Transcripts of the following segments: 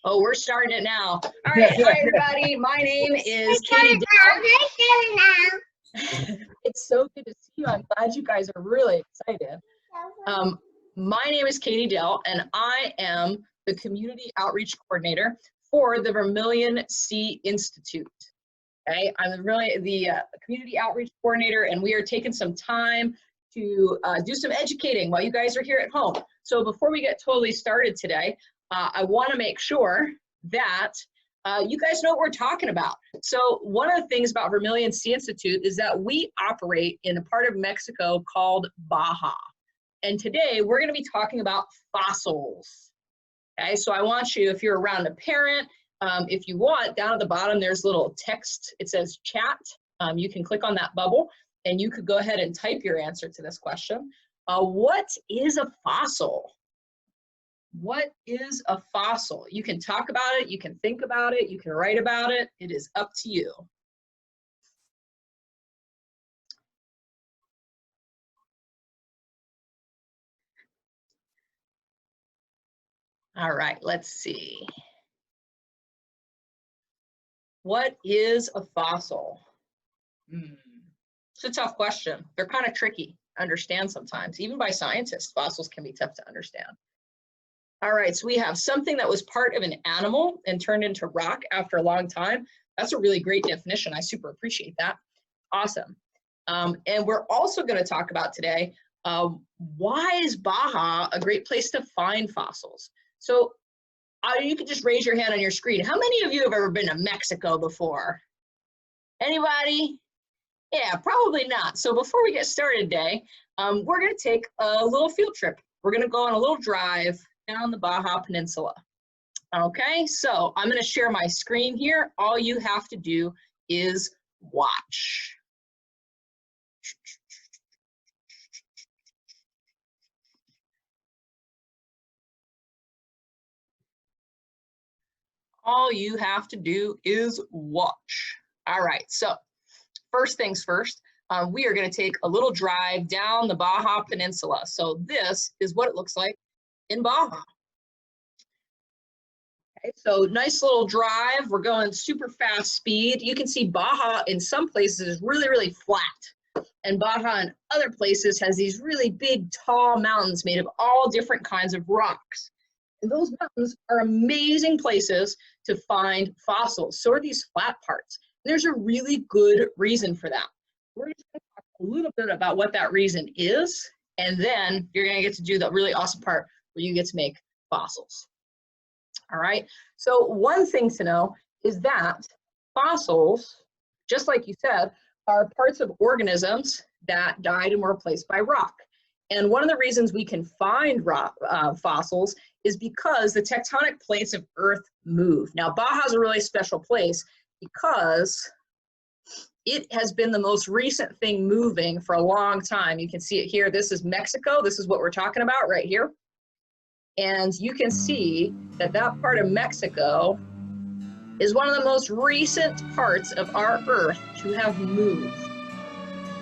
Oh, we're starting it now. All right, hi everybody. My name is Katie. It's so good to see you. I'm glad you guys are really excited. My name is Katie Dell, and I am the Community Outreach Coordinator for the Vermilion Sea Institute. Okay, I'm really the Community Outreach Coordinator, and we are taking some time to do some educating while you guys are here at home. So before we get totally started today, I want to make sure that you guys know what we're talking about. So one of the things about Vermilion Sea Institute is that we operate in a part of Mexico called Baja. And today we're going to be talking about fossils. Okay, so I want you, if you're around a parent, if you want, down at the bottom there's a little text. It says chat. You can click on that bubble and you could go ahead and type your answer to this question. What is a fossil? What is a fossil? You can talk about it, you can think about it, you can write about it. It is up to you. All right, let's see. What is a fossil? It's a tough question. They're kind of tricky to understand sometimes. Even by scientists, fossils can be tough to understand. All right, so we have something that was part of an animal and turned into rock after a long time. That's a really great definition. I super appreciate that. Awesome. And we're also going to talk about today, why is Baja a great place to find fossils? So you can just raise your hand on your screen. How many of you have ever been to Mexico before? Anybody? Yeah, probably not. So before we get started today, we're going to take a little field trip. We're going to go on a little drive down the Baja Peninsula. Okay, so I'm going to share my screen here. All you have to do is watch. All you have to do is watch. All right, so first things first, we are going to take a little drive down the Baja Peninsula. So this is what it looks like in Baja. Okay, so nice little drive. We're going super fast speed. You can see Baja in some places is really, really flat. And Baja in other places has these really big, tall mountains made of all different kinds of rocks. And those mountains are amazing places to find fossils. So are these flat parts. And there's a really good reason for that. We're just going to talk a little bit about what that reason is. And then you're going to get to do the really awesome part where you get to make fossils. All right, so one thing to know is that fossils, just like you said, are parts of organisms that died and were replaced by rock. And one of the reasons we can find rock, fossils is because the tectonic plates of Earth move. Now, Baja is a really special place because it has been the most recent thing moving for a long time. You can see it here. This is Mexico. This is what we're talking about right here. And you can see that that part of Mexico is one of the most recent parts of our Earth to have moved.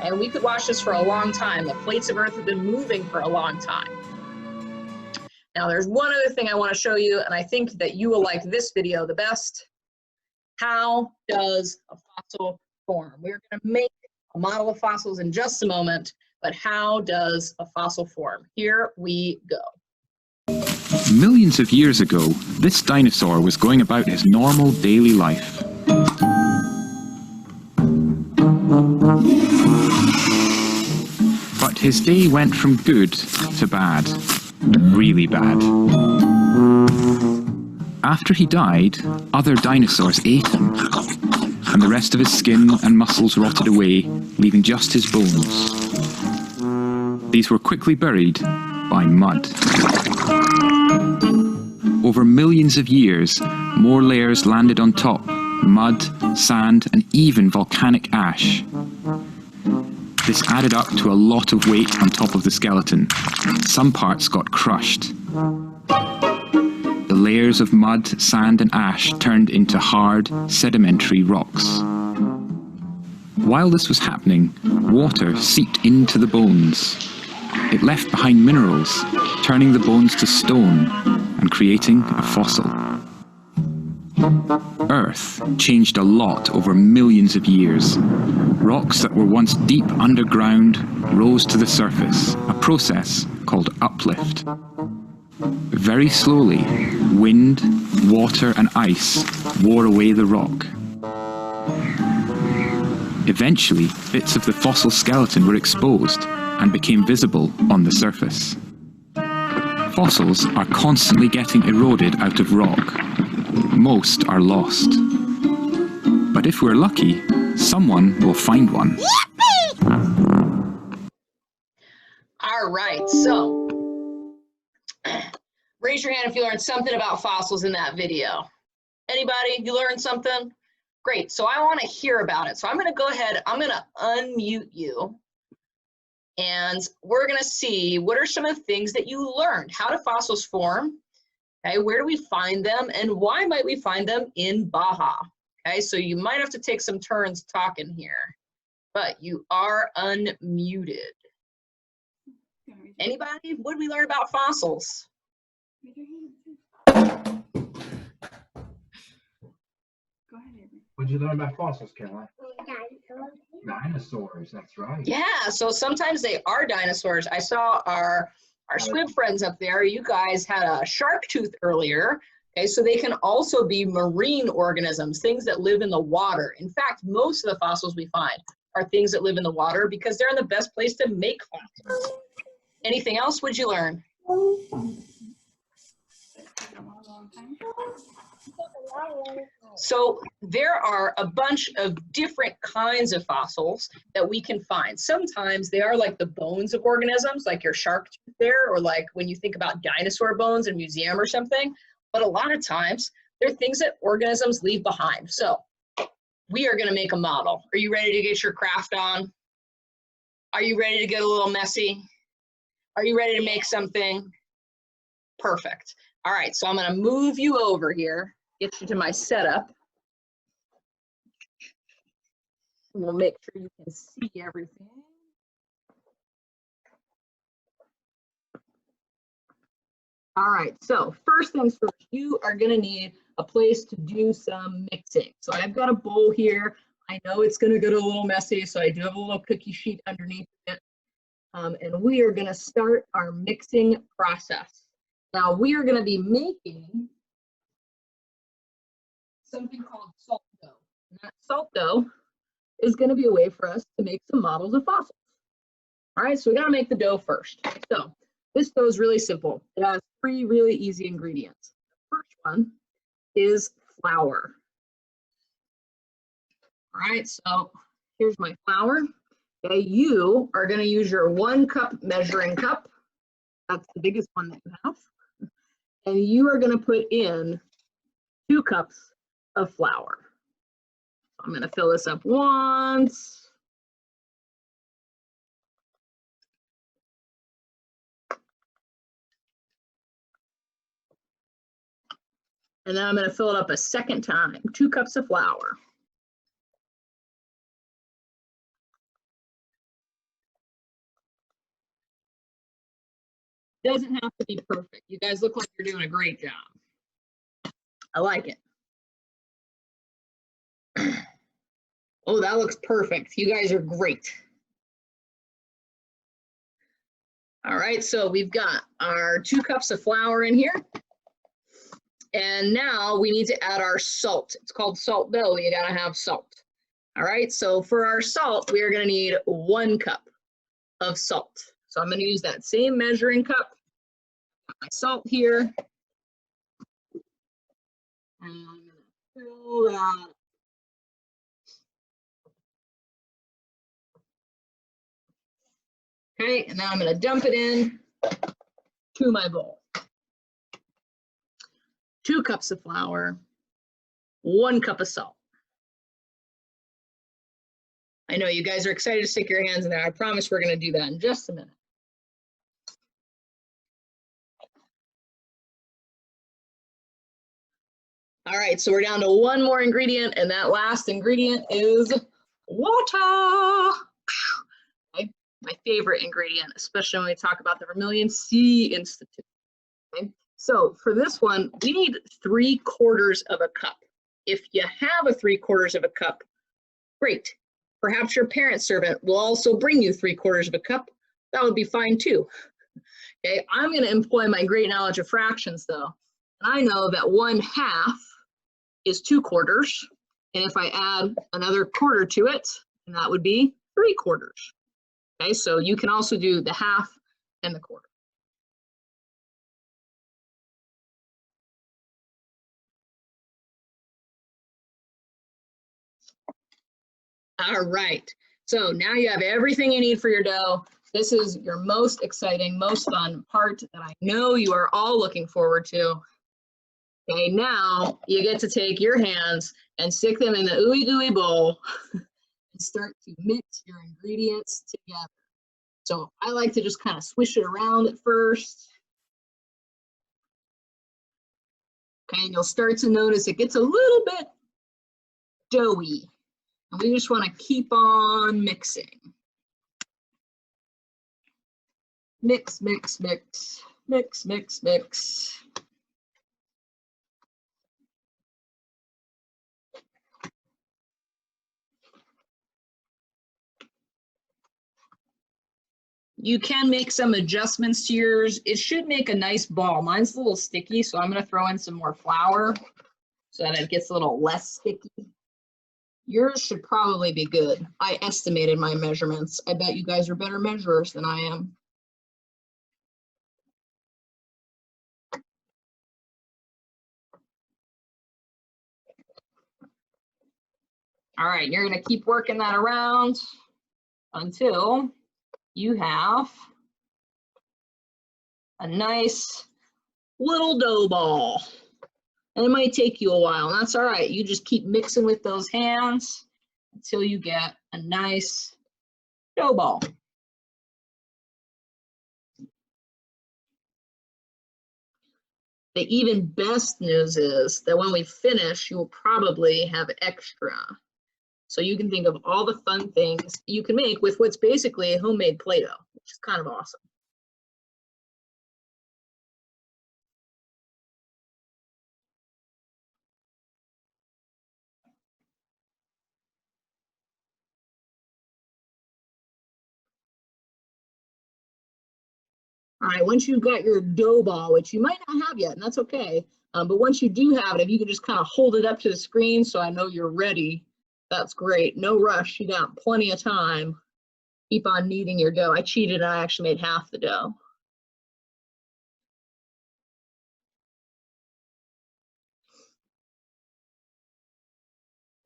And we could watch this for a long time. The plates of Earth have been moving for a long time. Now there's one other thing I want to show you, and I think that you will like this video the best. How does a fossil form? We're going to make a model of fossils in just a moment, but how does a fossil form? Here we go. Millions of years ago, this dinosaur was going about his normal daily life. But his day went from good to bad, really bad. After he died, other dinosaurs ate him, and the rest of his skin and muscles rotted away, leaving just his bones. These were quickly buried by mud. Over millions of years, more layers landed on top: mud, sand, and even volcanic ash. This added up to a lot of weight on top of the skeleton. Some parts got crushed. The layers of mud, sand, and ash turned into hard, sedimentary rocks. While this was happening, water seeped into the bones. It left behind minerals, turning the bones to stone and creating a fossil. Earth changed a lot over millions of years. Rocks that were once deep underground rose to the surface, a process called uplift. Very slowly, wind, water and ice wore away the rock. Eventually, bits of the fossil skeleton were exposed and became visible on the surface. Fossils are constantly getting eroded out of rock. Most are lost. But if we're lucky, someone will find one. All right, so raise your hand if you learned something about fossils in that video. Anybody, you learned something? Great, so I want to hear about it. So I'm going to go ahead, I'm going to unmute you, and we're going to see what are some of the things that you learned. How do fossils form? Okay, where do we find them, and why might we find them in Baja? Okay, so you might have to take some turns talking here, but you are unmuted. Anybody? What did we learn about fossils? What did you learn about fossils, Caroline? Dinosaurs, that's right. Yeah, so sometimes they are dinosaurs. I saw our squid friends up there. You guys had a shark tooth earlier. Okay, so they can also be marine organisms, things that live in the water. In fact, most of the fossils we find are things that live in the water because they're in the best place to make fossils. Anything else would you learn? So there are a bunch of different kinds of fossils that we can find. Sometimes they are like the bones of organisms, like your shark tooth there, or like when you think about dinosaur bones in a museum or something. But a lot of times they're things that organisms leave behind. So we are going to make a model. Are you ready to get your craft on? Are you ready to get a little messy? Are you ready to make something? Perfect. All right, so I'm going to move you over here, get you to my setup. We'll make sure you can see everything. All right, so first things first, you are going to need a place to do some mixing. So I've got a bowl here. I know it's going to get a little messy, so I do have a little cookie sheet underneath it. And we are going to start our mixing process. Now we are going to be making something called salt dough. And that salt dough is going to be a way for us to make some models of fossils. All right, so we got to make the dough first. So this dough is really simple. It has 3 really easy ingredients. The first one is flour. All right, so here's my flour. Okay, you are going to use your 1 cup measuring cup. That's the biggest one that you have. And you are going to put in 2 cups of flour. I'm going to fill this up once. And then I'm going to fill it up a second time, 2 cups of flour. Doesn't have to be perfect. You guys look like you're doing a great job. I like it. Oh, that looks perfect. You guys are great. All right, so we've got our 2 cups of flour in here. And now we need to add our salt. It's called salt dough. You gotta have salt. All right, so for our salt, we are gonna need 1 cup of salt. So I'm gonna use that same measuring cup. Got my salt here. And I'm gonna fill that. Okay, and now I'm gonna dump it in to my bowl. 2 cups of flour, 1 cup of salt. I know you guys are excited to stick your hands in there. I promise we're going to do that in just a minute. All right, so we're down to 1 more ingredient, and that last ingredient is water. Okay, my favorite ingredient, especially when we talk about the Vermilion Sea Institute. Okay, so for this one, we need 3/4 of a cup. If you have a 3/4 of a cup, great. Perhaps your parent servant will also bring you 3/4 of a cup. That would be fine too. Okay, I'm going to employ my great knowledge of fractions though. And I know that 1/2 is 2/4. And if I add another quarter to it, and that would be 3/4. Okay, so you can also do the half and the quarter. All right, so now you have everything you need for your dough. This is your most exciting, most fun part that I know you are all looking forward to. Okay, now you get to take your hands and stick them in the ooey gooey bowl and start to mix your ingredients together. So I like to just kind of swish it around at first. Okay, and you'll start to notice it gets a little bit doughy. And we just want to keep on mixing. Mix, mix, mix, mix, mix, mix. You can make some adjustments to yours. It should make a nice ball. Mine's a little sticky, so I'm going to throw in some more flour so that it gets a little less sticky. Yours should probably be good. I estimated my measurements. I bet you guys are better measurers than I am. All right, you're going to keep working that around until you have a nice little dough ball. And it might take you a while, and that's all right. You just keep mixing with those hands until you get a nice dough ball. The even best news is that when we finish, you will probably have extra. So you can think of all the fun things you can make with what's basically a homemade Play-Doh, which is kind of awesome. All right, once you've got your dough ball, which you might not have yet, and that's okay, but once you do have it, if you can just kind of hold it up to the screen so I know you're ready, that's great. No rush, you got plenty of time. Keep on kneading your dough. I cheated, I actually made half the dough.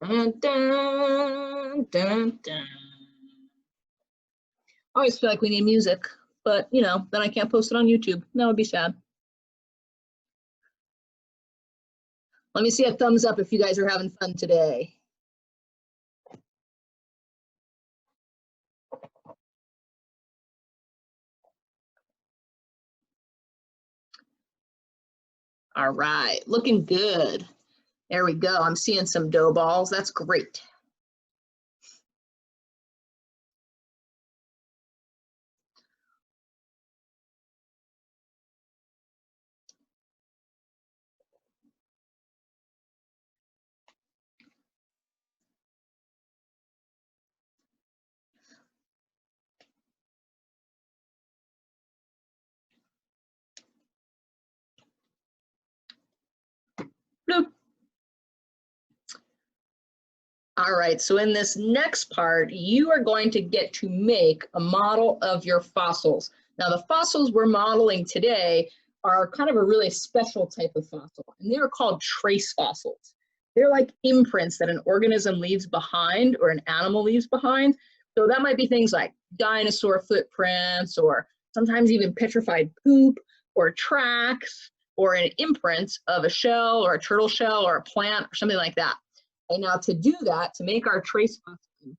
Dun, dun, dun, dun. I always feel like we need music, but you know, then I can't post it on YouTube. That would be sad. Let me see a thumbs up if you guys are having fun today. All right, looking good. There we go. I'm seeing some dough balls. That's great. Bloop. All right, so in this next part, you are going to get to make a model of your fossils. Now, the fossils we're modeling today are kind of a really special type of fossil, and they're called trace fossils. They're like imprints that an organism leaves behind or an animal leaves behind. So that might be things like dinosaur footprints, or sometimes even petrified poop, or tracks, or an imprint of a shell or a turtle shell or a plant or something like that. And now to do that, to make our trace fossil,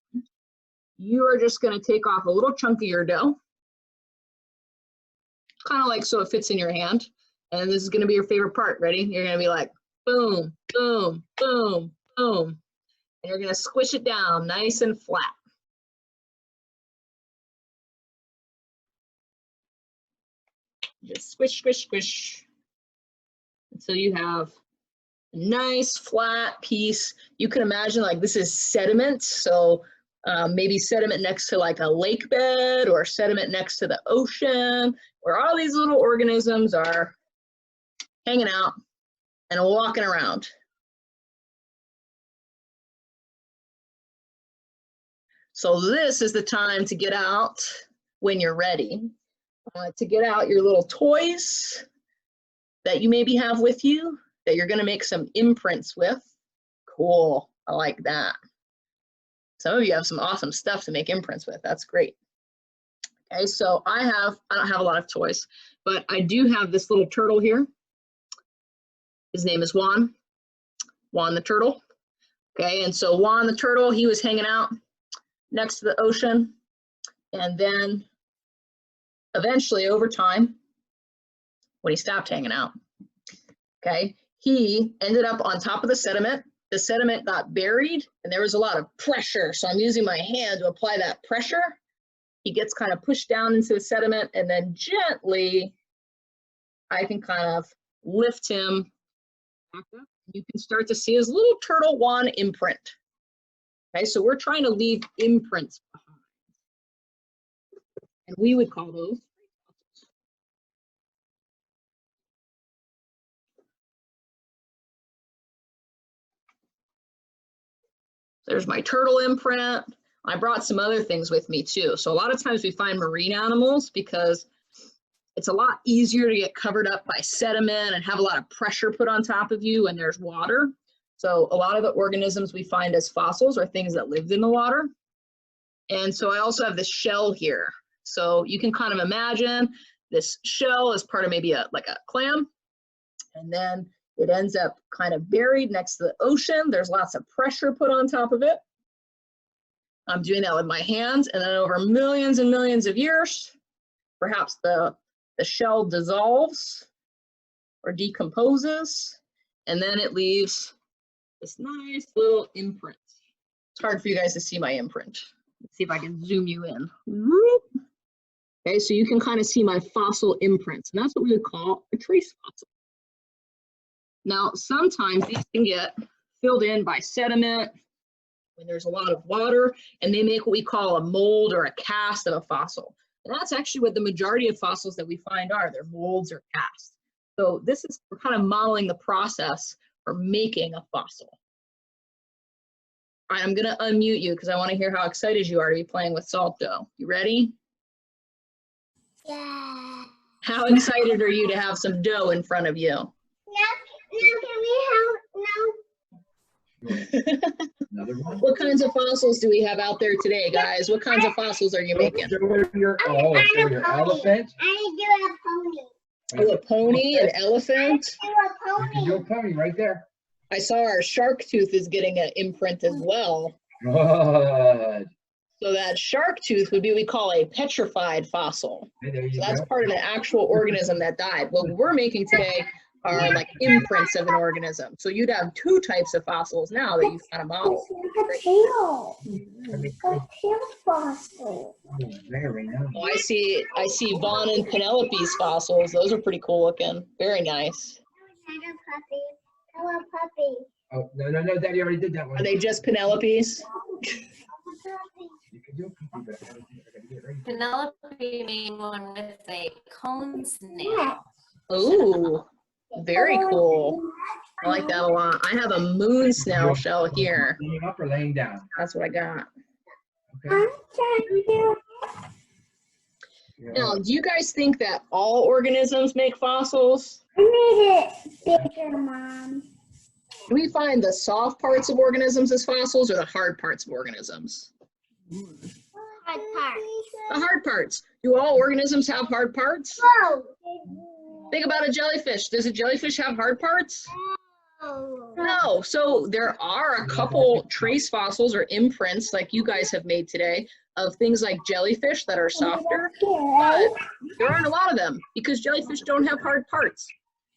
you are just going to take off a little chunk of your dough, kind of like so it fits in your hand. And this is going to be your favorite part. Ready? You're going to be like, boom, boom, boom, boom. And you're going to squish it down nice and flat. Just squish, squish, squish until you have Nice flat piece. You can imagine like this is sediment. So maybe sediment next to like a lake bed or sediment next to the ocean, where all these little organisms are hanging out and walking around. So this is the time to get out when you're ready, to get out your little toys that you maybe have with you that you're going to make some imprints with. Cool. I like that. Some of you have some awesome stuff to make imprints with. That's great. Okay, so I don't have a lot of toys, but I do have this little turtle here. His name is Juan. Juan the turtle. Okay, and so Juan the turtle, he was hanging out next to the ocean, and then eventually over time, when he stopped hanging out, okay, he ended up on top of the sediment. The sediment got buried and there was a lot of pressure. So I'm using my hand to apply that pressure. He gets kind of pushed down into the sediment, and then gently, I can kind of lift him back up. You can start to see his little turtle Juan imprint. Okay, so we're trying to leave imprints behind. And we would call those. There's my turtle imprint. I brought some other things with me too. So a lot of times we find marine animals because it's a lot easier to get covered up by sediment and have a lot of pressure put on top of you when there's water. So a lot of the organisms we find as fossils are things that lived in the water. And so I also have this shell here. So you can kind of imagine this shell as part of maybe like a clam. And then it ends up kind of buried next to the ocean. There's lots of pressure put on top of it. I'm doing that with my hands, and then over millions and millions of years, perhaps the shell dissolves or decomposes, and then it leaves this nice little imprint. It's hard for you guys to see my imprint. Let's see if I can zoom you in. Okay, so you can kind of see my fossil imprints, and that's what we would call a trace fossil. Now, sometimes these can get filled in by sediment when there's a lot of water, and they make what we call a mold or a cast of a fossil. And that's actually what the majority of fossils that we find are. They're molds or casts. So this is, we're kind of modeling the process for making a fossil. All right, I'm gonna unmute you because I want to hear how excited you are to be playing with salt dough. You ready? Yeah. How excited are you to have some dough in front of you? Another one? What kinds of fossils do we have out there today, guys? What kinds of fossils are you making? Your elephant. I do a pony. Oh, a pony, an elephant. You can do a pony right there. I saw our shark tooth is getting an imprint as well. Good. So that shark tooth would be what we call a petrified fossil. Hey, there you So that's go. part of an actual organism that died. What we're making today are like imprints of an organism. So you'd have two types of fossils now that you've kind of modeled. Fossil. Very nice. Oh, I see Vaughn and Penelope's fossils. Those are pretty cool looking. Very nice. Hello, puppy. Oh, no, Daddy already did that one. Are they just Penelope's? You can do a puppy, but I gotta get ready. Penelope made one with a cone snail. Ooh, very cool. I like that a lot. I have a moon snail shell here. Laying up or laying down? That's what I got. Okay. Now, do you guys think that all organisms make fossils? I made it bigger, Mom. Do we find the soft parts of organisms as fossils or the hard parts of organisms? Hard part. The hard parts. Do all organisms have hard parts? Whoa. Think about a jellyfish. Does a jellyfish have hard parts? Oh. No. So there are a couple trace fossils or imprints like you guys have made today of things like jellyfish that are softer, but there aren't a lot of them because jellyfish don't have hard parts.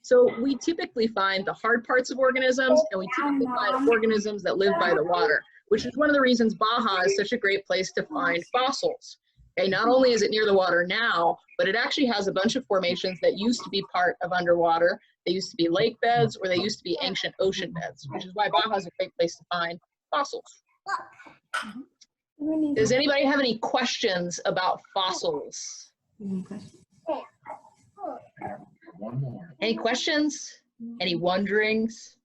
So we typically find the hard parts of organisms, and we typically find organisms that live by the water, which is one of the reasons Baja is such a great place to find fossils. Okay, not only is it near the water now, but it actually has a bunch of formations that used to be part of underwater. They used to be lake beds, or they used to be ancient ocean beds, which is why Baja is a great place to find fossils. Does anybody have any questions about fossils? One more. Any questions? Any wonderings?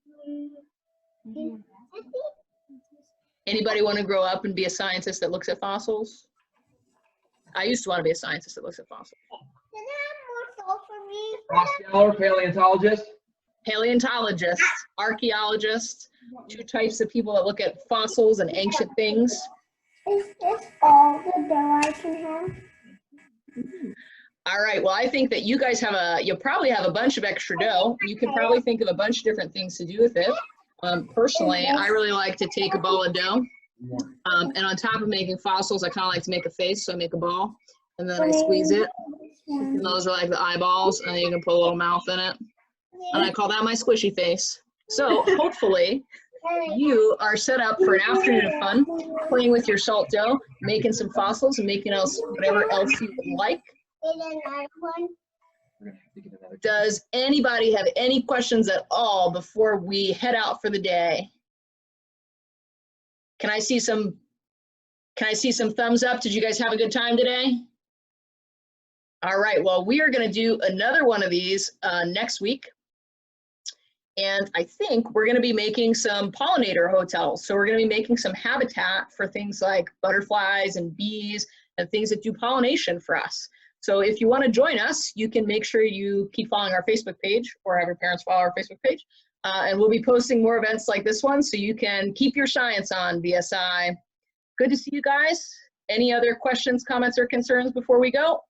Anybody want to grow up and be a scientist that looks at fossils? I used to want to be a scientist that looks at fossils. Can I have more salt for me? Rock scholar, paleontologist. Paleontologists, archaeologists, two types of people that look at fossils and ancient things. Is this all the dough I can have? All right, well, I think that you guys you'll probably have a bunch of extra dough. You can probably think of a bunch of different things to do with it. Personally, I really like to take a ball of dough, and on top of making fossils, I kind of like to make a face, so I make a ball, and then I squeeze it, and those are like the eyeballs, and then you can put a little mouth in it, and I call that my squishy face. So hopefully, you are set up for an afternoon of fun, playing with your salt dough, making some fossils, and making whatever else you would like. Does anybody have any questions at all before we head out for the day? Can I see some thumbs up? Did you guys have a good time today? All right, well, we are going to do another one of these next week. And I think we're going to be making some pollinator hotels. So we're going to be making some habitat for things like butterflies and bees and things that do pollination for us. So if you want to join us, you can make sure you keep following our Facebook page or have your parents follow our Facebook page. And we'll be posting more events like this one so you can keep your science on, VSI. Good to see you guys. Any other questions, comments, or concerns before we go?